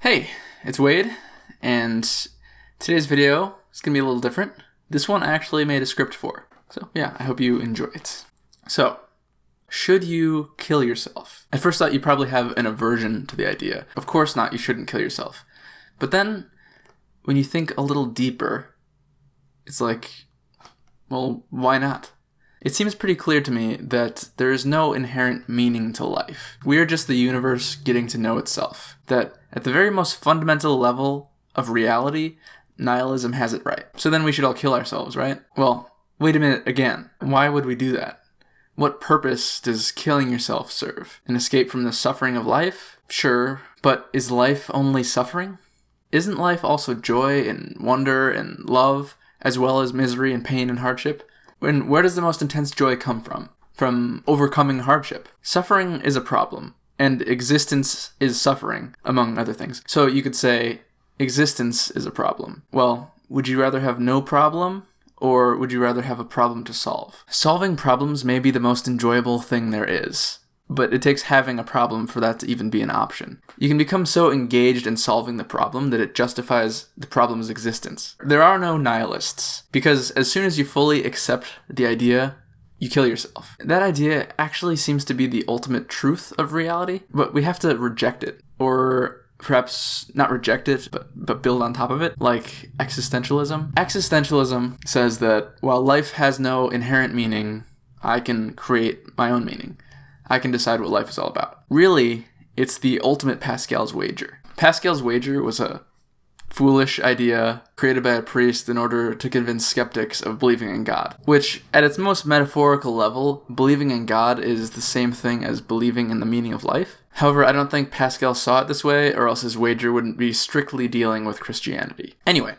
Hey, it's Wade, and today's video is going to be a little different. This one I actually made a script for, so yeah, I hope you enjoy it. So, should you kill yourself? At first thought you probably have an aversion to the idea. Of course not, you shouldn't kill yourself. But then, when you think a little deeper, it's like, well, why not? It seems pretty clear to me that there is no inherent meaning to life. We are just the universe getting to know itself. That at the very most fundamental level of reality, nihilism has it right. So then we should all kill ourselves, right? Well, wait a minute again. Why would we do that? What purpose does killing yourself serve? An escape from the suffering of life? Sure, but is life only suffering? Isn't life also joy and wonder and love, as well as misery and pain and hardship? And where does the most intense joy come from? From overcoming hardship. Suffering is a problem, and existence is suffering, among other things. So you could say, existence is a problem. Well, would you rather have no problem, or would you rather have a problem to solve? Solving problems may be the most enjoyable thing there is, but it takes having a problem for that to even be an option. You can become so engaged in solving the problem that it justifies the problem's existence. There are no nihilists, because as soon as you fully accept the idea, you kill yourself. That idea actually seems to be the ultimate truth of reality, but we have to reject it, or perhaps not reject it, but build on top of it, like existentialism. Existentialism says that while life has no inherent meaning, I can create my own meaning. I can decide what life is all about. Really, it's the ultimate Pascal's Wager. Pascal's Wager was a foolish idea created by a priest in order to convince skeptics of believing in God, which, at its most metaphorical level, believing in God is the same thing as believing in the meaning of life. However, I don't think Pascal saw it this way, or else his wager wouldn't be strictly dealing with Christianity. Anyway,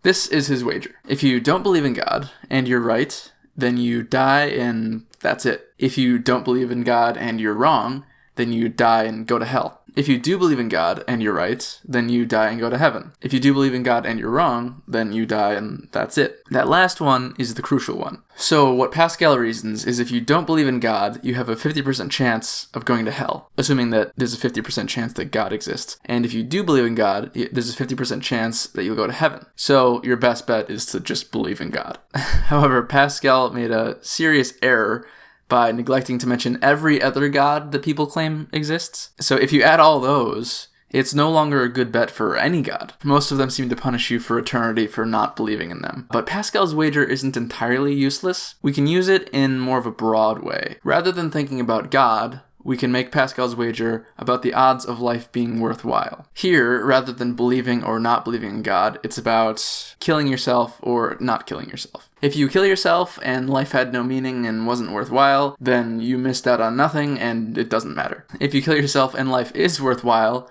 this is his wager. If you don't believe in God, and you're right, then you die and that's it. If you don't believe in God and you're wrong, then you die and go to hell. If you do believe in God and you're right, then you die and go to heaven. If you do believe in God and you're wrong, then you die and that's it. That last one is the crucial one. So what Pascal reasons is if you don't believe in God, you have a 50% chance of going to hell, assuming that there's a 50% chance that God exists. And if you do believe in God, there's a 50% chance that you'll go to heaven. So your best bet is to just believe in God. However, Pascal made a serious error by neglecting to mention every other god that people claim exists. So if you add all those, it's no longer a good bet for any god. Most of them seem to punish you for eternity for not believing in them. But Pascal's Wager isn't entirely useless. We can use it in more of a broad way. Rather than thinking about God, we can make Pascal's Wager about the odds of life being worthwhile. Here, rather than believing or not believing in God, it's about killing yourself or not killing yourself. If you kill yourself and life had no meaning and wasn't worthwhile, then you missed out on nothing and it doesn't matter. If you kill yourself and life is worthwhile,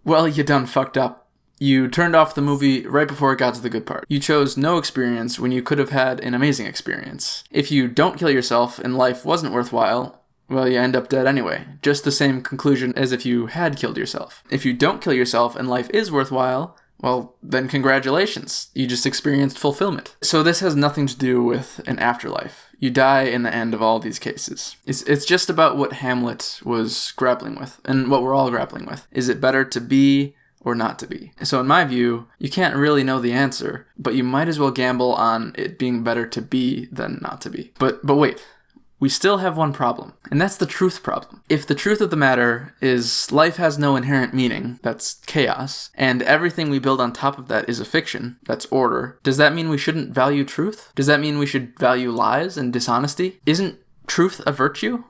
well, you done fucked up. You turned off the movie right before it got to the good part. You chose no experience when you could have had an amazing experience. If you don't kill yourself and life wasn't worthwhile, well, you end up dead anyway. Just the same conclusion as if you had killed yourself. If you don't kill yourself and life is worthwhile, well, then congratulations. You just experienced fulfillment. So this has nothing to do with an afterlife. You die in the end of all these cases. It's just about what Hamlet was grappling with, and what we're all grappling with. Is it better to be or not to be? So in my view, you can't really know the answer, but you might as well gamble on it being better to be than not to be. But wait. We still have one problem, and that's the truth problem. If the truth of the matter is life has no inherent meaning, that's chaos, and everything we build on top of that is a fiction, that's order, does that mean we shouldn't value truth? Does that mean we should value lies and dishonesty? Isn't truth a virtue?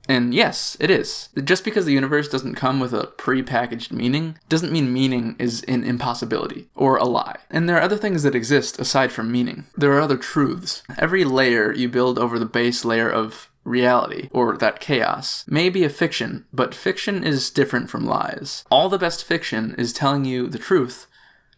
And yes, it is. Just because the universe doesn't come with a pre-packaged meaning doesn't mean meaning is an impossibility or a lie. And there are other things that exist aside from meaning. There are other truths. Every layer you build over the base layer of reality, or that chaos, may be a fiction, but fiction is different from lies. All the best fiction is telling you the truth,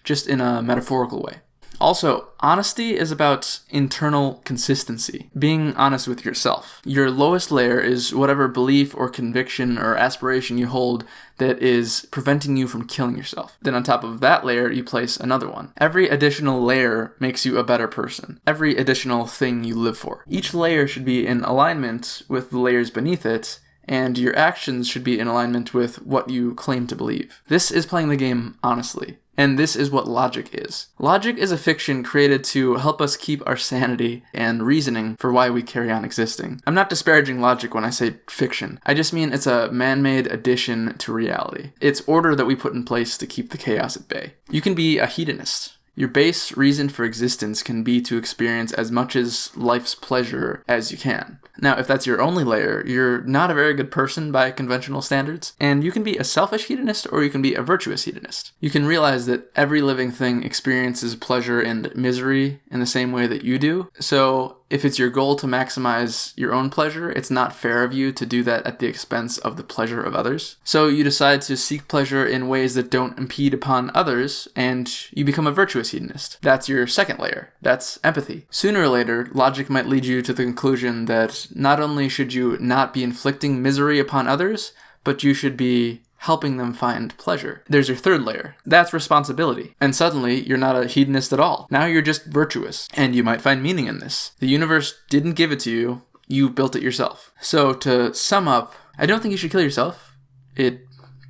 just in a metaphorical way. Also, honesty is about internal consistency, being honest with yourself. Your lowest layer is whatever belief or conviction or aspiration you hold that is preventing you from killing yourself. Then on top of that layer, you place another one. Every additional layer makes you a better person. Every additional thing you live for. Each layer should be in alignment with the layers beneath it, and your actions should be in alignment with what you claim to believe. This is playing the game honestly. And this is what logic is. Logic is a fiction created to help us keep our sanity and reasoning for why we carry on existing. I'm not disparaging logic when I say fiction. I just mean it's a man-made addition to reality. It's order that we put in place to keep the chaos at bay. You can be a hedonist. Your base reason for existence can be to experience as much as life's pleasure as you can. Now, if that's your only layer, you're not a very good person by conventional standards, and you can be a selfish hedonist or you can be a virtuous hedonist. You can realize that every living thing experiences pleasure and misery in the same way that you do, so if it's your goal to maximize your own pleasure, it's not fair of you to do that at the expense of the pleasure of others. So you decide to seek pleasure in ways that don't impede upon others, and you become a virtuous hedonist. That's your second layer. That's empathy. Sooner or later, logic might lead you to the conclusion that not only should you not be inflicting misery upon others, but you should be helping them find pleasure. There's your third layer. That's responsibility. And suddenly, you're not a hedonist at all. Now you're just virtuous. And you might find meaning in this. The universe didn't give it to you. You built it yourself. So to sum up, I don't think you should kill yourself. It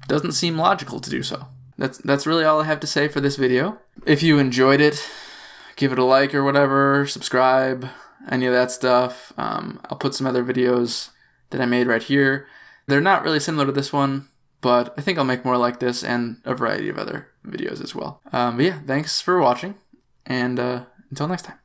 doesn't seem logical to do so. That's really all I have to say for this video. If you enjoyed it, give it a like or whatever, subscribe, any of that stuff. I'll put some other videos that I made right here. They're not really similar to this one, but I think I'll make more like this and a variety of other videos as well. But yeah, thanks for watching, and until next time.